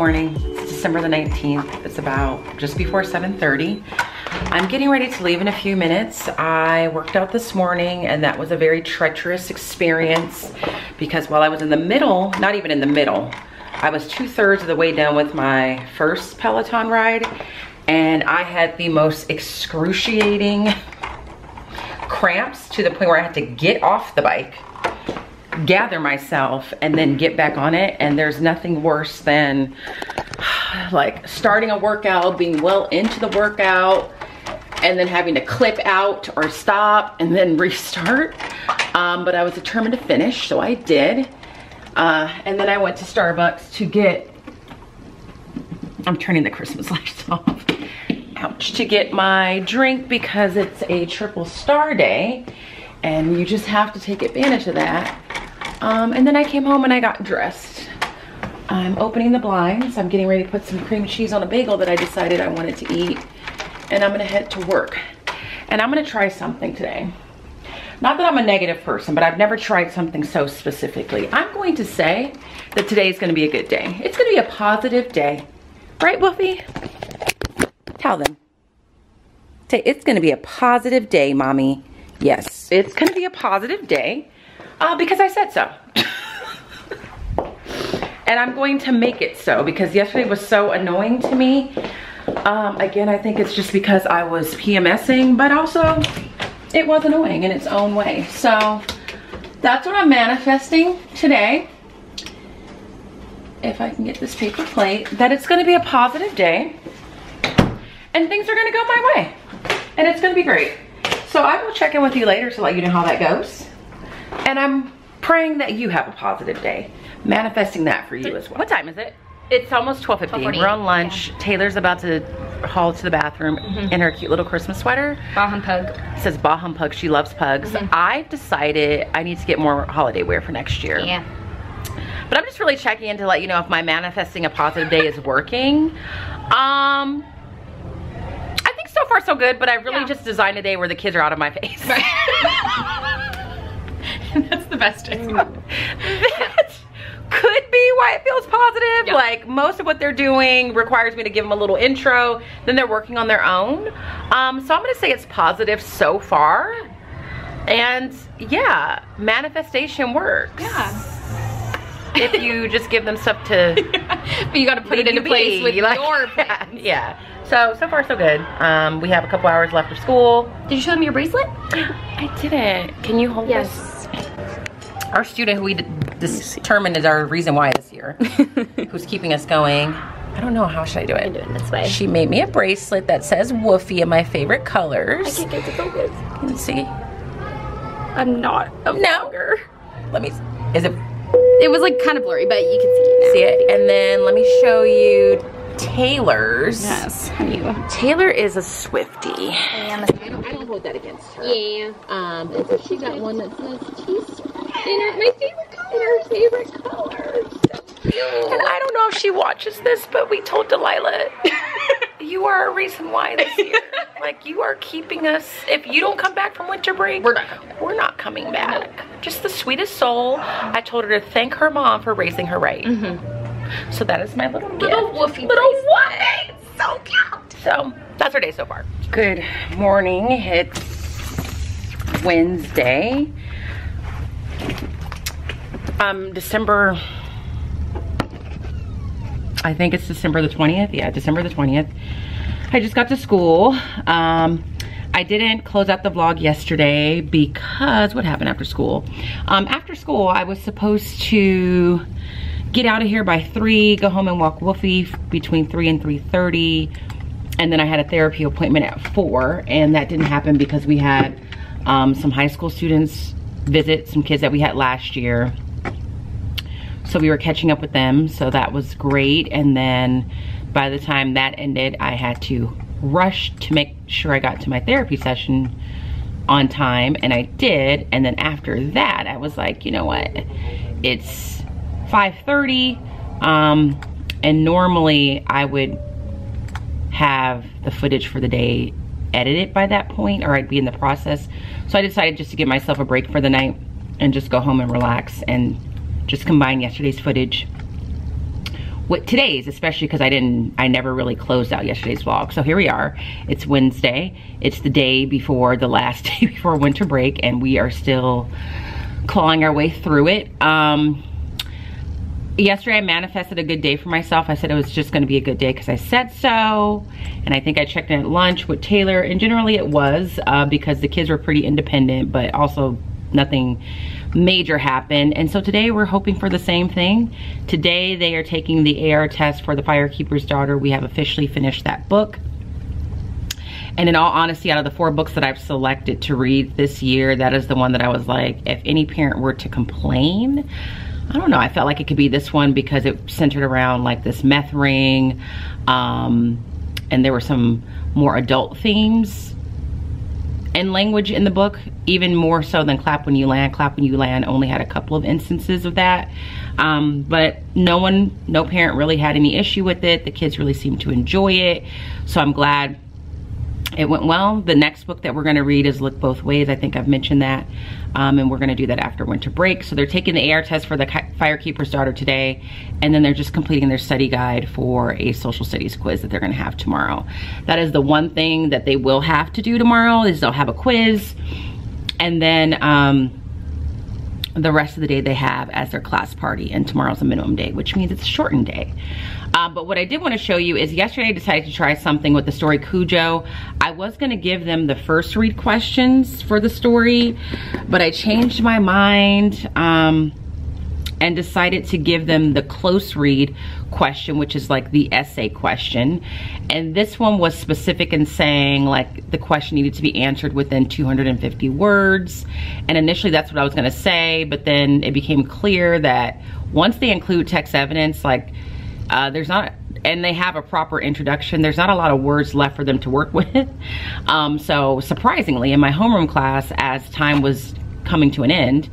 morning. It's December the 19th. It's about just before 7:30. I'm getting ready to leave in a few minutes. I worked out this morning and that was a very treacherous experience because while I was in the middle, not even in the middle, I was 2/3 of the way done with my first Peloton ride and I had the most excruciating cramps to the point where I had to get off the bike, gather myself, and then get back on it. And there's nothing worse than like starting a workout, being well into the workout, and then having to clip out or stop and then restart. But I was determined to finish, so I did. And then I went to Starbucks to get, I'm turning the Christmas lights off. Ouch, to get my drink because it's a triple star day and you just have to take advantage of that. And then I came home and I got dressed. I'm opening the blinds. I'm getting ready to put some cream cheese on a bagel that I decided I wanted to eat. And I'm gonna head to work. And I'm gonna try something today. Not that I'm a negative person, but I've never tried something so specifically. I'm going to say that today is gonna be a good day. It's gonna be a positive day. Right, Wolfie? Tell them. Say, it's gonna be a positive day, Mommy. Yes, it's gonna be a positive day because I said so. And I'm going to make it so because yesterday was so annoying to me. Again, I think it's just because I was PMSing, but also it was annoying in its own way. So that's what I'm manifesting today. If I can get this paper plate, that it's gonna be a positive day and things are gonna go my way and it's gonna be great. So I will check in with you later to let you know how that goes. And I'm praying that you have a positive day. Manifesting that for you as well. What time is it? It's almost 12:50. We're on lunch. Yeah. Taylor's about to haul to the bathroom in her cute little Christmas sweater. Bah Humpug. It says Bah Humpug. She loves pugs. I've decided I need to get more holiday wear for next year. Yeah. But I'm just really checking in to let you know if my manifesting a positive day is working. I think so far so good, but I really just designed a day where the kids are out of my face. Right. That's the best day. That could be why it feels positive. Yep. Like most of what they're doing requires me to give them a little intro, then they're working on their own. So I'm gonna say it's positive so far. And yeah, manifestation works. Yeah. If you just give them stuff to, but you gotta put it into place with your plans. Yeah. So far so good. We have a couple hours left of school. Did you show them your bracelet? I didn't. Can you hold this? Our student who we determined is our reason why this year, who's keeping us going. I don't know, how should I do it? I'm doing this way. She made me a bracelet that says Woofy in my favorite colors. I can't get to focus. You can see. I'm not a vlogger. Let me, is it? It was like kind of blurry, but you can see it now. See it? And then let me show you Taylor's. Yes, honey. Taylor is a Swiftie. I don't hold that against her. Yeah. And so she got one that says she's my favorite color. Her favorite colors. And I don't know if she watches this, but we told Delilah, you are a reason why this year. Like you are keeping us. If you don't come back from winter break, we're not coming back. No. Just the sweetest soul. I told her to thank her mom for raising her right. So that is my little gift. Little Woofy. Little Woofy. So cute. So that's our day so far. Good morning. It's Wednesday. December, I think it's December the 20th. Yeah, December the 20th. I just got to school. I didn't close out the vlog yesterday because what happened after school? After school, I was supposed to get out of here by 3, go home and walk Woofy between 3 and 3:30. And then I had a therapy appointment at 4, and that didn't happen because we had some high school students visit, some kids that we had last year. So we were catching up with them, so that was great. And then by the time that ended, I had to rush to make sure I got to my therapy session on time, and I did. And then after that, I was like, you know what? It's 5:30, and normally I would have the footage for the day edited by that point, or I'd be in the process. So I decided just to give myself a break for the night and just go home and relax and just combine yesterday's footage today's, especially because I never really closed out yesterday's vlog. So here we are. It's Wednesday. It's the day before the last day before winter break, and we are still clawing our way through it. Yesterday I manifested a good day for myself. I said it was just going to be a good day because I said so, and I think I checked in at lunch with Taylor, and generally it was because the kids were pretty independent, but also nothing major happened. And so today we're hoping for the same thing. Today they are taking the AR test for the Firekeeper's Daughter. We have officially finished that book. And in all honesty, out of the 4 books that I've selected to read this year, that is the one that I was like, if any parent were to complain, I don't know, I felt like it could be this one because it centered around like this meth ring, and there were some more adult themes and language in the book, even more so than Clap When You Land. Clap When You Land only had a couple of instances of that, but no parent really had any issue with it. The kids really seemed to enjoy it, so I'm glad it went well. The next book that we're going to read is Look Both Ways. I think I've mentioned that, and we're going to do that after winter break. So they're taking the AR test for the Firekeeper's Daughter today, and then they're just completing their study guide for a social studies quiz that they're going to have tomorrow. That is the one thing that they will have to do tomorrow, is they'll have a quiz, and then the rest of the day they have as their class party, and tomorrow's a minimum day, which means it's a shortened day. But what I did want to show you is yesterday I decided to try something with the story Cujo. I was going to give them the first read questions for the story, but I changed my mind and decided to give them the close read question, which is like the essay question. And this one was specific in saying like the question needed to be answered within 250 words. And initially that's what I was going to say, but then it became clear that once they include text evidence, like there's not, and they have a proper introduction, there's not a lot of words left for them to work with. So surprisingly, in my homeroom class, as time was coming to an end,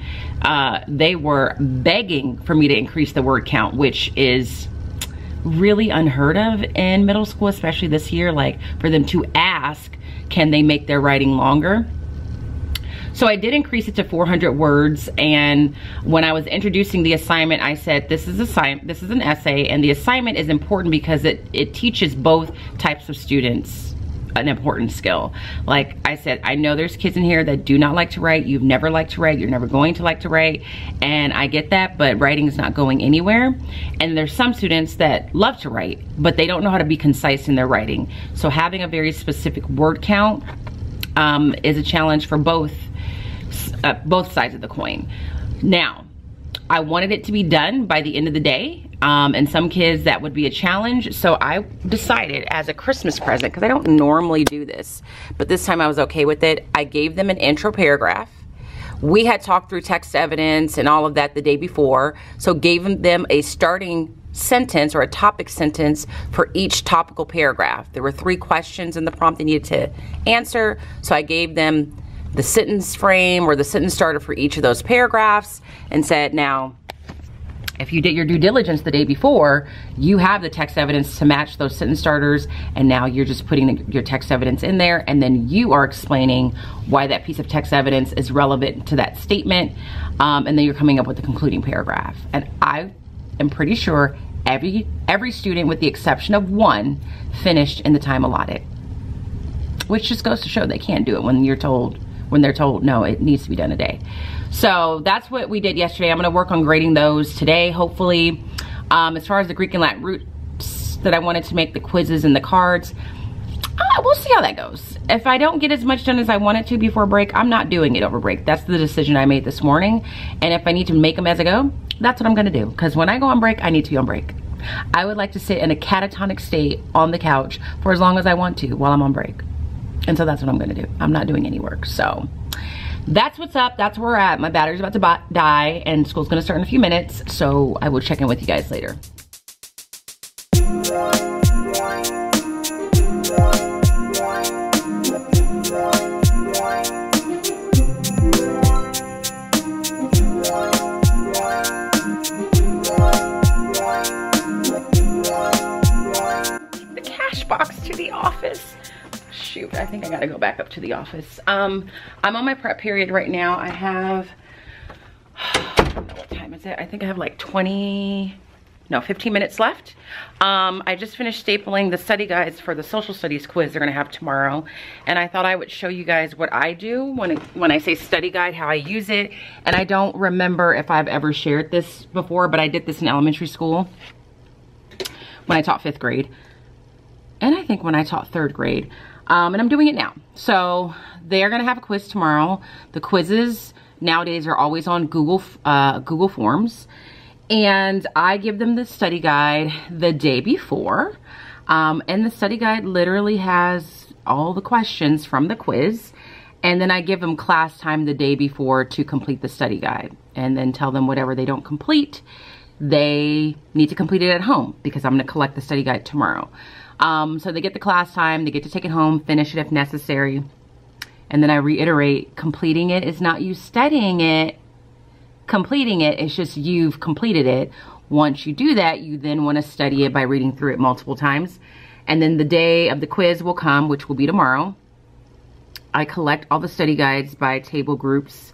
they were begging for me to increase the word count, which is really unheard of in middle school, especially this year, like for them to ask, can they make their writing longer? So I did increase it to 400 words, and when I was introducing the assignment, I said this is an essay, and the assignment is important because it teaches both types of students an important skill. Like I said, I know there's kids in here that do not like to write. You've never liked to write. You're never going to like to write, and I get that, but writing is not going anywhere. And there's some students that love to write, but they don't know how to be concise in their writing. So having a very specific word count is a challenge for both sides of the coin. Now, I wanted it to be done by the end of the day, and some kids that would be a challenge, so I decided as a Christmas present, because I don't normally do this, but this time I was okay with it, I gave them an intro paragraph. We had talked through text evidence and all of that the day before, so gave them a starting sentence or a topic sentence for each topical paragraph. There were 3 questions in the prompt they needed to answer, so I gave them the sentence frame or the sentence starter for each of those paragraphs and said, now, if you did your due diligence the day before, you have the text evidence to match those sentence starters, and now you're just putting your text evidence in there, and then you are explaining why that piece of text evidence is relevant to that statement, and then you're coming up with the concluding paragraph. And I am pretty sure every student, with the exception of 1, finished in the time allotted, which just goes to show they can't do it when they're told no, it needs to be done today. So that's what we did yesterday. I'm going to work on grading those today, hopefully. As far as the Greek and Latin roots that I wanted to make the quizzes and the cards, we'll see how that goes. If I don't get as much done as I wanted to before break, I'm not doing it over break. That's the decision I made this morning. And if I need to make them as I go, that's what I'm going to do. Because when I go on break, I need to be on break. I would like to sit in a catatonic state on the couch for as long as I want to while I'm on break. And so that's what I'm going to do. I'm not doing any work. So that's what's up. That's where we're at. My battery's about to die, and school's going to start in a few minutes. So I will check in with you guys later. The cash box to the office. Shoot, I think I gotta go back up to the office. I'm on my prep period right now. I have, I don't know what time is it. I think I have like 20 15 minutes left. I just finished stapling the study guides for the social studies quiz they're gonna have tomorrow. And I thought I would show you guys what I do when I say study guide, how I use it. And I don't remember if I've ever shared this before, but I did this in elementary school when I taught 5th grade. And I think when I taught 3rd grade. And I'm doing it now. So they're gonna have a quiz tomorrow. The quizzes nowadays are always on Google Forms. And I give them the study guide the day before. And the study guide literally has all the questions from the quiz. And then I give them class time the day before to complete the study guide. And then tell them whatever they don't complete, they need to complete it at home because I'm gonna collect the study guide tomorrow. So they get the class time, they get to take it home, finish it if necessary. And then I reiterate, completing it is not you studying it. Completing it, it's just you've completed it. Once you do that, you then want to study it by reading through it multiple times. And then the day of the quiz will come, which will be tomorrow. I collect all the study guides by table groups,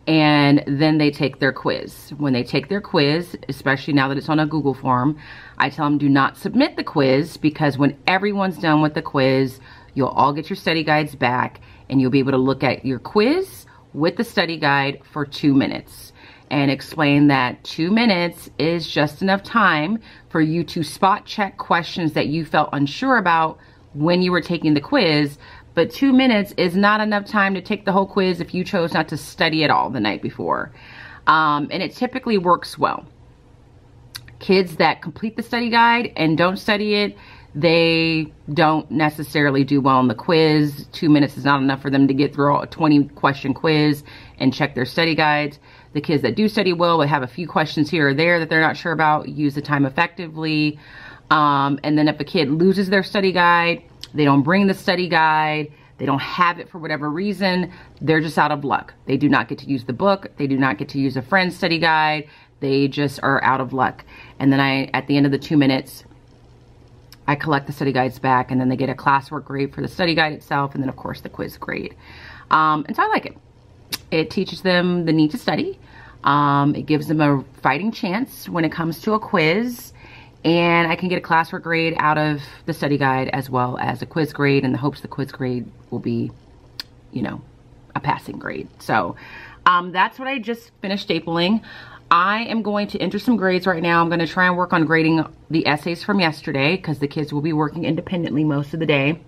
and then they take their quiz. When they take their quiz, especially now that it's on a Google form, I tell them do not submit the quiz, because when everyone's done with the quiz, you'll all get your study guides back and you'll be able to look at your quiz with the study guide for 2 minutes and explain that 2 minutes is just enough time for you to spot check questions that you felt unsure about when you were taking the quiz. But 2 minutes is not enough time to take the whole quiz if you chose not to study at all the night before. And it typically works well. Kids that complete the study guide and don't study it, they don't necessarily do well on the quiz. 2 minutes is not enough for them to get through a 20-question quiz and check their study guides. The kids that do study well but have a few questions here or there that they're not sure about, use the time effectively. And then if a kid loses their study guide, they don't bring the study guide, they don't have it for whatever reason, they're just out of luck. They do not get to use the book. They do not get to use a friend's study guide. They just are out of luck. And then at the end of the 2 minutes, I collect the study guides back, and then they get a classwork grade for the study guide itself, and then of course the quiz grade. And so I like it. It teaches them the need to study. It gives them a fighting chance when it comes to a quiz. And I can get a classwork grade out of the study guide as well as a quiz grade, in the hopes the quiz grade will be, you know, a passing grade. So that's what I just finished stapling. I am going to enter some grades right now. I'm going to try and work on grading the essays from yesterday, because the kids will be working independently most of the day.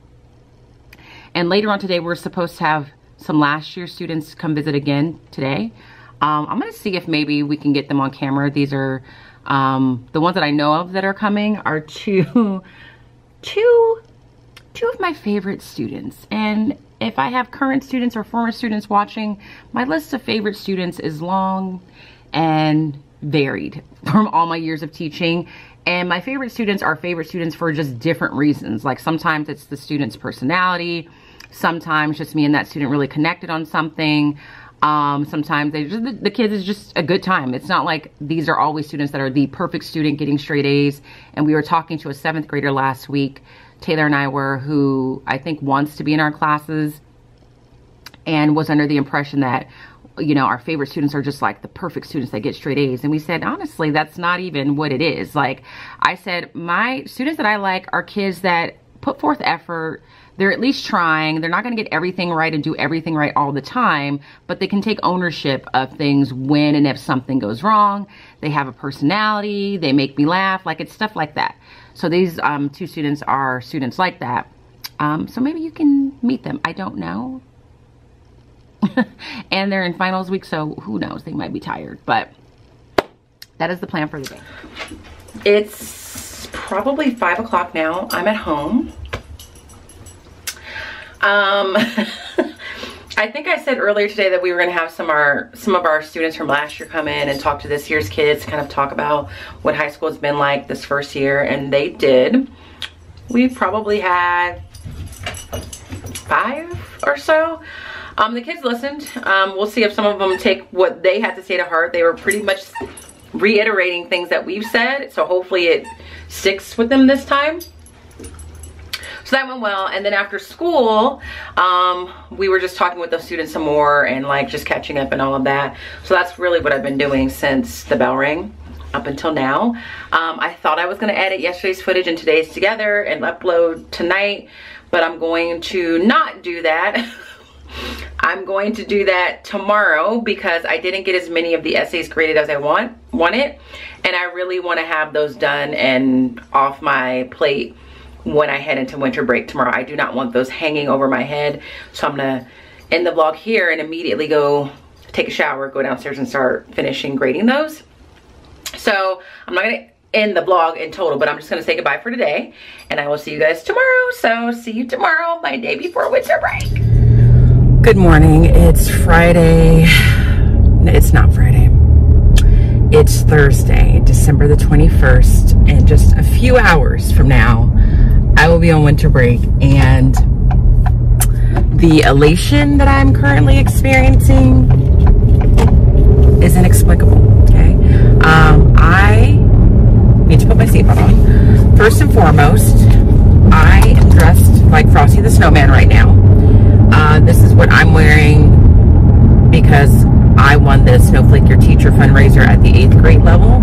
And later on today, we're supposed to have some last year students come visit again today. I'm going to see if maybe we can get them on camera. These are the ones that I know of that are coming are two of my favorite students. And if I have current students or former students watching, my list of favorite students is long and varied from all my years of teaching. And my favorite students are favorite students for just different reasons. Like sometimes it's the student's personality. Sometimes just me and that student really connected on something. Sometimes the kids is just a good time. It's not like these are always students that are the perfect student getting straight A's. And we were talking to a 7th grader last week, Taylor and I were, who I think wants to be in our classes and was under the impression that, you know, our favorite students are just like the perfect students that get straight A's. And we said, honestly, that's not even what it is. Like I said, my students that I like are kids that put forth effort. They're at least trying. They're not going to get everything right and do everything right all the time, but they can take ownership of things when and if something goes wrong. They have a personality. They make me laugh. Like it's stuff like that. So these two students are students like that. So maybe you can meet them. I don't know. And they're in finals week, so who knows? They might be tired, but that is the plan for the day. It's probably 5 o'clock now. I'm at home. I think I said earlier today that we were going to have some of our students from last year come in and talk to this year's kids, kind of talk about what high school has been like this first year, and they did. We probably had 5 or so. The kids listened. We'll see if some of them take what they had to say to heart. They were pretty much reiterating things that we've said, so hopefully it sticks with them this time. So that went well. And then after school, we were just talking with the students some more and like just catching up and all of that. So that's really what I've been doing since the bell rang. up until now. I thought I was gonna edit yesterday's footage and today's together and upload tonight, but I'm going to not do that. I'm going to do that tomorrow because I didn't get as many of the essays graded as I wanted, and I really want to have those done and off my plate when I head into winter break tomorrow. I do not want those hanging over my head, so I'm gonna end the vlog here and immediately go take a shower, go downstairs and start finishing grading those. So I'm not gonna end the vlog in total, but I'm just gonna say goodbye for today, and I will see you guys tomorrow. So see you tomorrow, my day before winter break. Good morning. It's Friday. It's not Friday. It's Thursday, December the 21st, and just a few hours from now, I will be on winter break, and the elation that I'm currently experiencing is inexplicable, okay? I need to put my seatbelt on. First and foremost, I am dressed like Frosty the Snowman right now. This is what I'm wearing because I won the Snowflake Your Teacher fundraiser at the 8th grade level.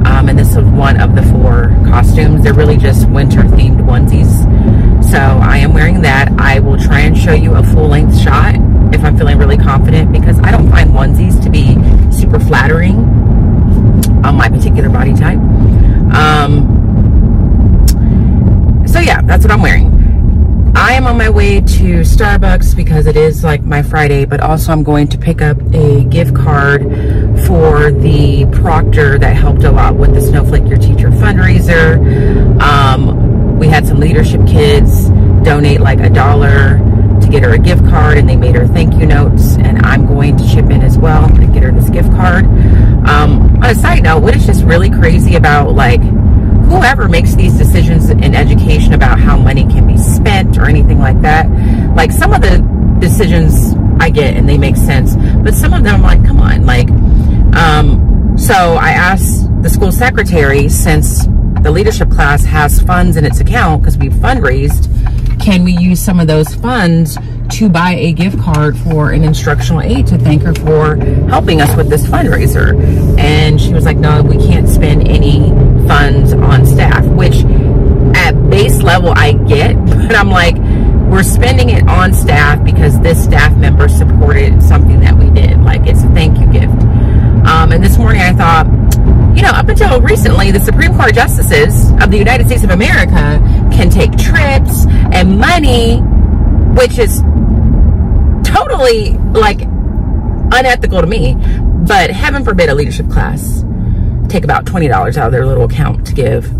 And this is one of the 4 costumes. They're really just winter themed onesies. So I am wearing that. I will try and show you a full length shot if I'm feeling really confident, because I don't find onesies to be super flattering on my particular body type. So yeah, that's what I'm wearing. I am on my way to Starbucks because it is like my Friday, but also I'm going to pick up a gift card for the proctor that helped a lot with the Snowflake Your Teacher fundraiser. We had some leadership kids donate like $1 to get her a gift card, and they made her thank you notes, and I'm going to chip in as well and get her this gift card. On a side note, what is just really crazy about like whoever makes these decisions in education about how money can be spent or anything like that, like some of the decisions I get and they make sense, but some of them I'm like, come on, like, so I asked the school secretary, since the leadership class has funds in its account because we've fundraised, can we use some of those funds to buy a gift card for an instructional aide to thank her for helping us with this fundraiser? And she was like, no, we can't spend any funds on staff, which at base level I get, but I'm like, we're spending it on staff because this staff member supported something that we did. Like, it's a thank you gift. And this morning I thought, you know, up until recently, the Supreme Court justices of the United States of America can take trips and money, which is totally like unethical to me, but heaven forbid a leadership class take about $20 out of their little account to give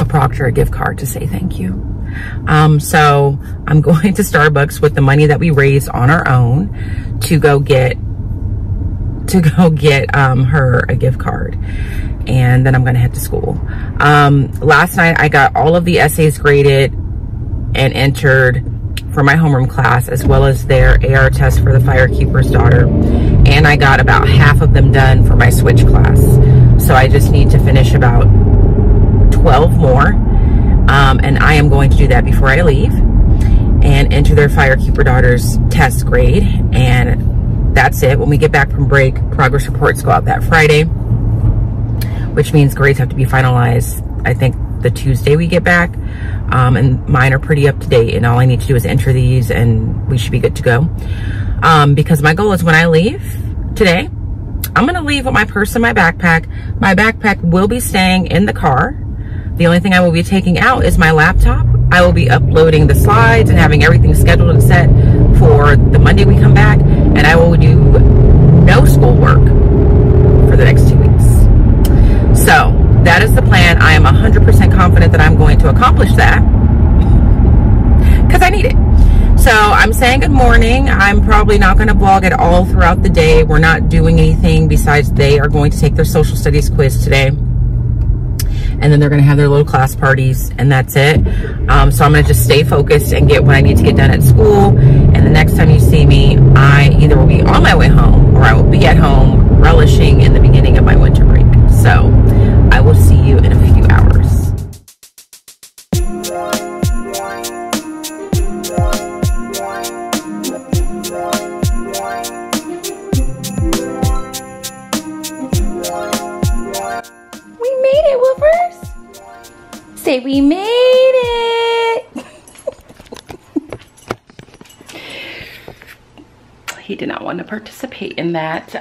a proctor a gift card to say thank you. So I'm going to Starbucks with the money that we raised on our own to go get her a gift card, and then I'm gonna head to school. Last night I got all of the essays graded and entered for my homeroom class, as well as their AR test for the firekeeper's daughter, and I got about half of them done for my switch class. So I just need to finish about 12 more, and I am going to do that before I leave and enter their firekeeper daughter's test grade, and that's it. When we get back from break, progress reports go out that Friday, which means grades have to be finalized, I think, the Tuesday we get back. And mine are pretty up to date, and all I need to do is enter these and we should be good to go. Because my goal is when I leave today, I'm gonna leave with my purse and my backpack. My backpack will be staying in the car. The only thing I will be taking out is my laptop. I will be uploading the slides and having everything scheduled and set for the Monday we come back, and I will do no schoolwork for the next 2 weeks. So that is the plan. I am 100% confident that I'm going to accomplish that because I need it. So I'm saying good morning. I'm probably not going to vlog at all throughout the day. We're not doing anything besides they are going to take their social studies quiz today, and then they're going to have their little class parties, and that's it. So I'm going to just stay focused and get what I need to get done at school. And the next time you see me, I either will be on my way home or I will be at home relishing in the beginning of my winter break. So I will see you in a few hours. say we made it. He did not want to participate in that.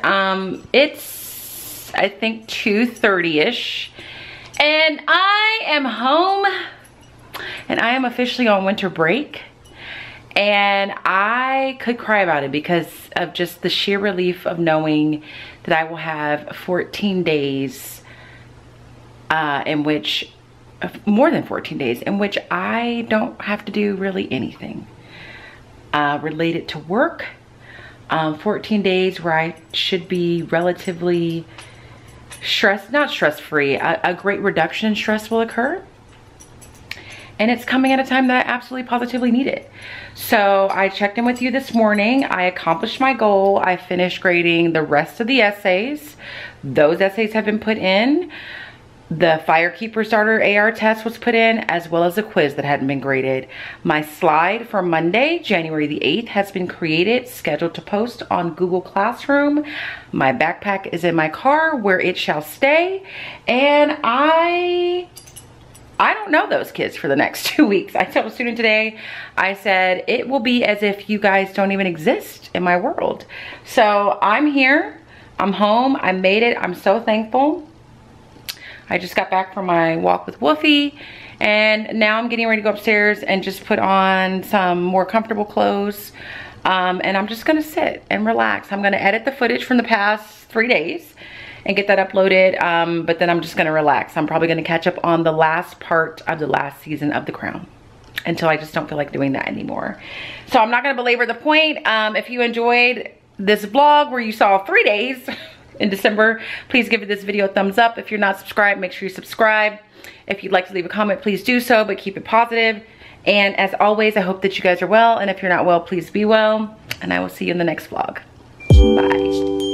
It's, I think, 2:30ish. And I am home. And I am officially on winter break. And I could cry about it because of just the sheer relief of knowing that I will have 14 days in which, more than 14 days, in which I don't have to do really anything related to work. 14 days where I should be relatively not stress-free. A great reduction in stress will occur. And it's coming at a time that I absolutely positively need it. So I checked in with you this morning. I accomplished my goal. I finished grading the rest of the essays. Those essays have been put in. The Firekeeper Starter AR test was put in, as well as a quiz that hadn't been graded. My slide for Monday, January the 8th, has been created, scheduled to post on Google Classroom. My backpack is in my car where it shall stay. And I don't know those kids for the next 2 weeks. I told a student today, I said, it will be as if you guys don't even exist in my world. So I'm here, I'm home, I made it, I'm so thankful. I just got back from my walk with Woofy, and now I'm getting ready to go upstairs and just put on some more comfortable clothes. And I'm just gonna sit and relax. I'm gonna edit the footage from the past 3 days and get that uploaded, but then I'm just gonna relax. I'm probably gonna catch up on the last part of the last season of The Crown until I just don't feel like doing that anymore. So I'm not gonna belabor the point. If you enjoyed this vlog where you saw 3 days in December, please give this video a thumbs up. If you're not subscribed, make sure you subscribe. If you'd like to leave a comment, please do so, but keep it positive. And as always, I hope that you guys are well, and if you're not well, please be well, and I will see you in the next vlog. Bye.